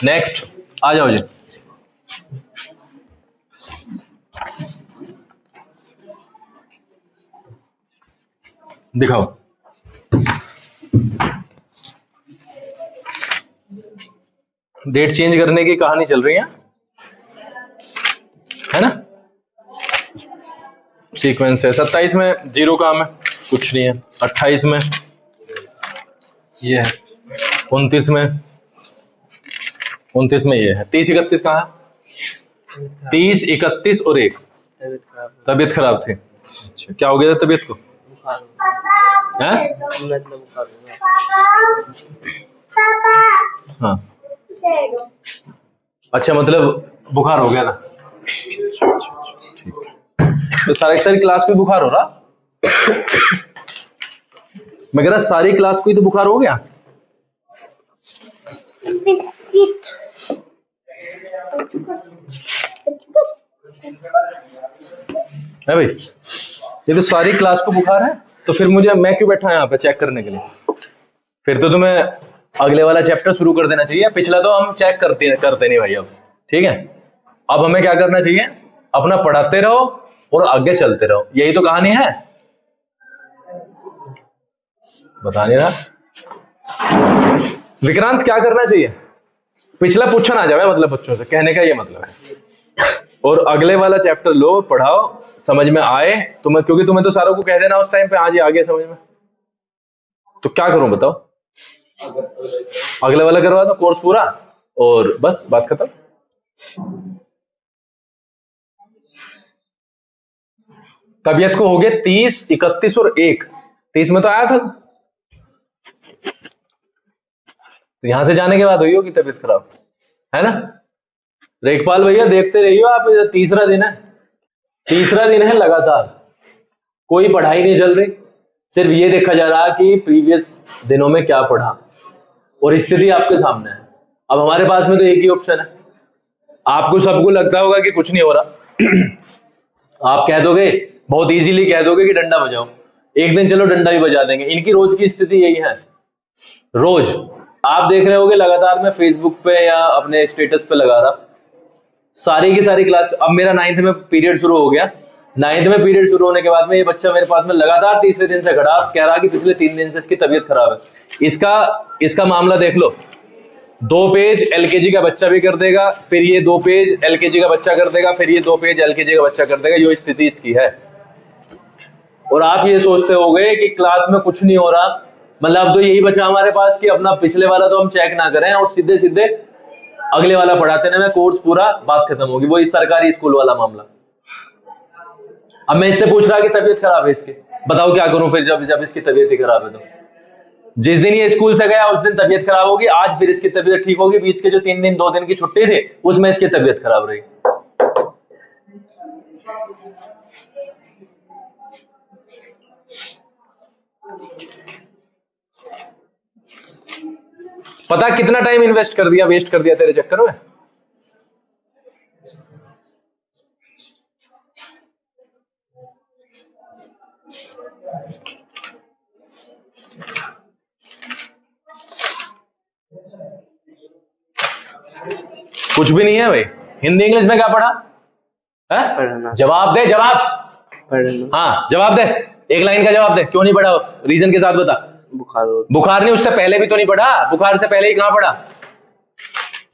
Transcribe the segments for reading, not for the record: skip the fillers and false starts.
Next आ जाओ जी। दिखाओ। Date change करने की कहानी चल रही है ना? सीक्वेंस है। 27 में 0 काम है, कुछ नहीं है। 28 में ये है। 29 में ये है। 30 31 कहाँ है? 30 31 और 1 तबीयत खराब थी। अच्छा, क्या हो गया था तबीयत को? हैं? हाँ, अच्छा, मतलब बुखार हो गया था। तो सारी क्लास को बुखार हो रहा? मैं कह रहा सारी क्लास को ही तो बुखार हो गया। है भाई, ये तो सारी क्लास को बुखार है, तो फिर मैं क्यों बैठा यहाँ पे चेक करने के लिए? फिर तो तुम्हें अगले वाला चैप्टर शुरू कर देना चाहिए। पिछला तो हम चेक करते नहीं भाई अब, ठीक है? अब हमें क्या करना चाहिए? अपना पढ़ाते रहो और आगे चलते रहो, यही तो कहानी है। बता नहीं रहा विक्रांत, क्या करना चाहिए? पिछला पूछा ना जाए, मतलब बच्चों से कहने का ये मतलब है। और अगले वाला चैप्टर लो, पढ़ाओ, समझ में आए तुम्हें, क्योंकि तुम्हें तो सारों को कह देना उस टाइम पे, हाँ जी आ गया समझ में। तो क्या करूं बताओ? अगले वाला करवा दो कोर्स पूरा और बस बात खत्म। तबीयत को हो गया 30 31 और 1। 30 में तो आया था, तो यहां से जाने के बाद हुई होगी तबीयत खराब, है ना? रेखपाल भैया देखते रहिए आप, तीसरा दिन है, तीसरा दिन है लगातार, कोई पढ़ाई नहीं चल रही, सिर्फ ये देखा जा रहा कि प्रीवियस दिनों में क्या पढ़ा, और स्थिति आपके सामने है। अब हमारे पास में तो एक ही ऑप्शन है। आपको सबको लगता होगा कि कुछ नहीं हो रहा। आप कह दोगे, बहुत इजीली कह दोगे कि डंडा बजाओ, एक दिन चलो डंडा भी बजा देंगे। इनकी रोज की स्थिति यही है। रोज आप देख रहे होगे लगातार, मैं फेसबुक पे या अपने स्टेटस पे लगा रहा, सारी की सारी क्लास। अब मेरा 9th में पीरियड शुरू हो गया, 9th में पीरियड शुरू होने के बाद में ये बच्चा मेरे पास में लगातार तीसरे दिन से खड़ा, कह रहा कि पिछले 3 दिन से इसकी तबीयत खराब है। इसका मामला देख लो, 2 पेज एलकेजी का बच्चा भी कर देगा, फिर ये 2 पेज एलकेजी का बच्चा कर देगा, फिर ये 2 पेज एलकेजी का बच्चा कर देगा। ये स्थिति इसकी है। और आप ये सोचते होगे कि क्लास में कुछ नहीं हो रहा, मतलब अब तो यही बचा हमारे पास कि अपना पिछले वाला तो हम चेक ना करें और सीधे सीधे अगले वाला पढ़ाते ना, मैं कोर्स पूरा, बात खत्म होगी। वो इस सरकारी स्कूल वाला मामला। अब मैं इससे पूछ रहा कि तबीयत खराब है इसकी, बताओ क्या करूं फिर, जब इसकी तबीयत ही खराब है तो? जिस दिन ये स्कूल से गया उस दिन तबीयत खराब होगी, आज फिर इसकी तबीयत ठीक होगी, बीच के जो 3 दिन 2 दिन की छुट्टी थी उसमें इसकी तबीयत खराब रही। पता कितना टाइम इन्वेस्ट कर दिया, वेस्ट कर दिया तेरे चक्कर में। कुछ भी नहीं है भाई। हिंदी इंग्लिश में क्या पढ़ा है? जवाब दे, जवाब। हाँ जवाब दे, एक लाइन का जवाब दे, क्यों नहीं पढ़ा? रीजन के साथ बता। बुखार नहीं, उससे पहले भी तो नहीं पढ़ा। बुखार से पहले ही कहां पढ़ा?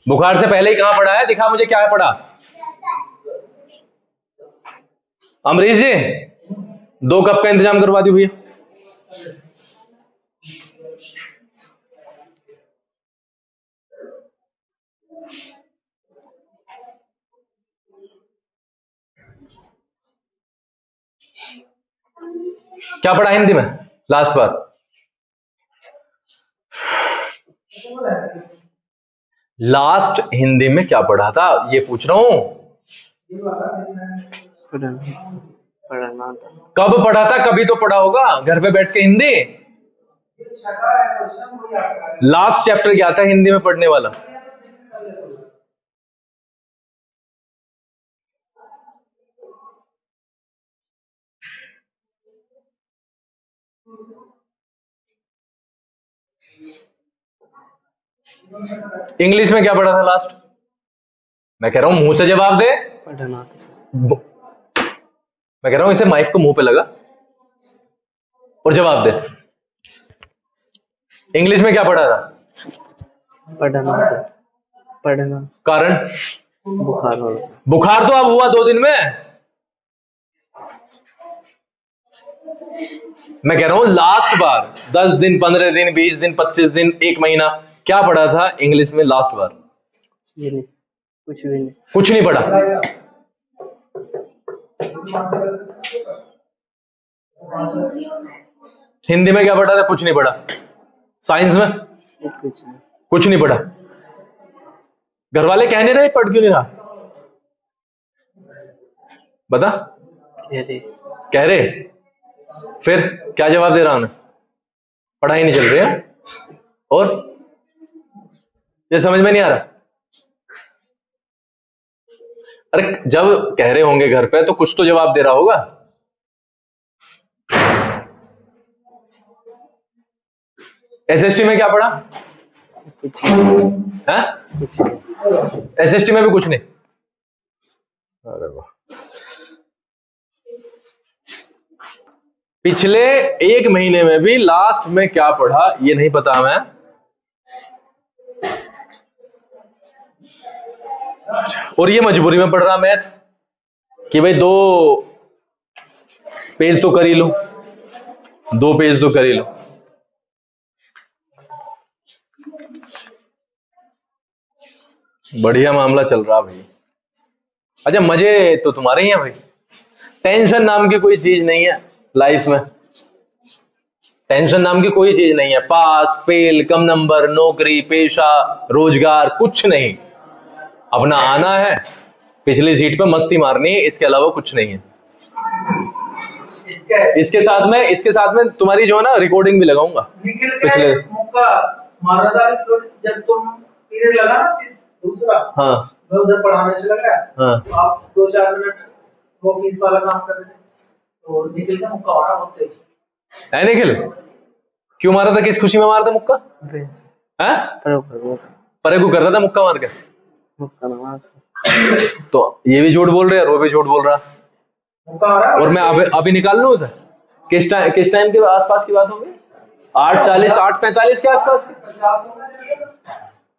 बुखार से पहले ही कहां पढ़ा है? दिखा मुझे क्या है पढ़ा। अमरीश जी 2 कप का इंतजाम करवा दी भैया। क्या पढ़ा हिंदी में लास्ट बार? लास्ट हिंदी में क्या पढ़ा था ये पूछ रहा हूं। कब पढ़ा था? कभी तो पढ़ा होगा घर पे बैठ के हिंदी। लास्ट चैप्टर क्या था हिंदी में पढ़ने वाला? इंग्लिश में क्या पढ़ा था लास्ट? मैं कह रहा हूं मुंह से जवाब दे। पढ़ना मैं कह रहा हूं इसे माइक को मुंह पे लगा और जवाब दे। इंग्लिश में क्या पढ़ा था? पढ़ना पढ़ना कारण? बुखार हो बुखार तो अब हुआ 2 दिन में। मैं कह रहा हूं लास्ट बार 10 दिन, 15 दिन, 20 दिन, 25 दिन, 1 महीना क्या पढ़ा था इंग्लिश में लास्ट बार? ये नहीं, कुछ भी नहीं। कुछ नहीं पढ़ा। हिंदी में क्या पढ़ा था? कुछ नहीं पढ़ा। साइंस में? कुछ नहीं। कुछ नहीं पढ़ा। घर वाले कह नहीं रहे पढ़ क्यों नहीं रहा? बता। कह रहे फिर क्या जवाब दे रहा हूं? पढ़ाई नहीं चल रही है और ये समझ में नहीं आ रहा। अरे जब कह रहे होंगे घर पे तो कुछ तो जवाब दे रहा होगा। एसएसटी में क्या पढ़ा? कुछ नहीं। हाँ? कुछ नहीं। एसएसटी में भी कुछ नहीं। अरे वाह। पिछले 1 महीने में भी लास्ट में क्या पढ़ा ये नहीं पता मैं। और ये मजबूरी में पढ़ रहा मैथ कि भाई 2 पेज तो कर ही लो, 2 पेज तो कर ही लो। बढ़िया मामला चल रहा भाई। अच्छा मजे तो तुम्हारे ही हैं भाई। टेंशन नाम की कोई चीज नहीं है लाइफ में। टेंशन नाम की कोई चीज नहीं है। पास फेल, कम नंबर, नौकरी, पेशा, रोजगार, कुछ नहीं। अपना आना है, पिछली सीट पे मस्ती मारनी है, इसके अलावा कुछ नहीं है। इसके साथ में तुम्हारी जो है ना रिकॉर्डिंग भी लगाऊंगा। पिछले मौका मारा था जब तुम पीरियड लगा ना दूसरा। हाँ मैं उधर पढ़ाने चला गया। हाँ तो आप 2-4 मिनट वो फीस वाला काम कर रहे थे तो निकल के मुक्का मारा बहुत तेज। है निखिल? क्यों मारा था? किस खुशी में मारा था मुक्का? है? परे को कर रहा था मुक्का मार के। तो ये भी झूठ बोल रहे हैं और वो भी झूठ बोल रहा। मुक्का मारा और मैं अभी निकाल लूं उसे। किस टाइम के आसपास की बात होगी? 8:40, 8:45 के आसपास।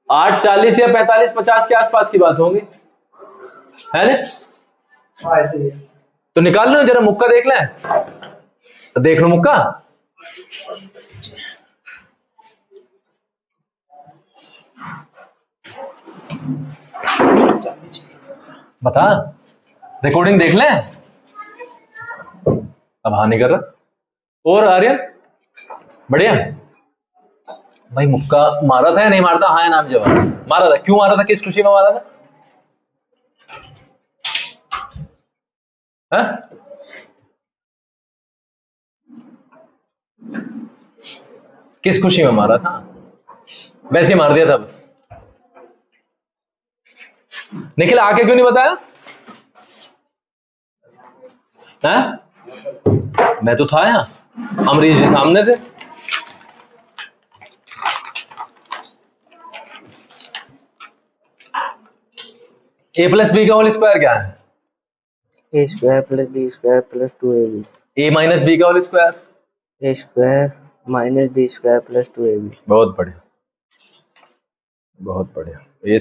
8:40 या 45-50 के आसपास की बात होगी, है ना? ऐसे ही तो निकाल लो जरा, मुक्का देख लें। तो देख लो मुक्का। बता, रिकॉर्डिंग देख लें। अब हाँ नहीं कर रहा। और आर्यन बढ़िया भाई। मुक्का मारा था या नहीं मारा था? हाँ या नाम जवाब। मारा था। क्यों मारा था? किस खुशी में मारा था? हा? किस खुशी में मारा था? वैसे ही मार दिया था बस। निखिल आके क्यों नहीं बताया? है? मैं तो था यहाँ अमरीश जी सामने से। a+b का होल स्क्वायर क्या है? a² + b² + 2ab। a - b का whole square? a² - b² + 2ab। बहुत बढ़िया, बहुत बढ़िया। a²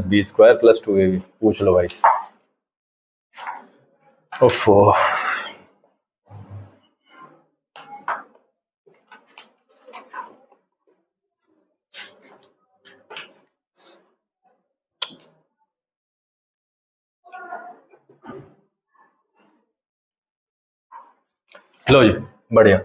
- b² + 2ab। पूछ लो भाई। ओफो। लो जी बढ़िया।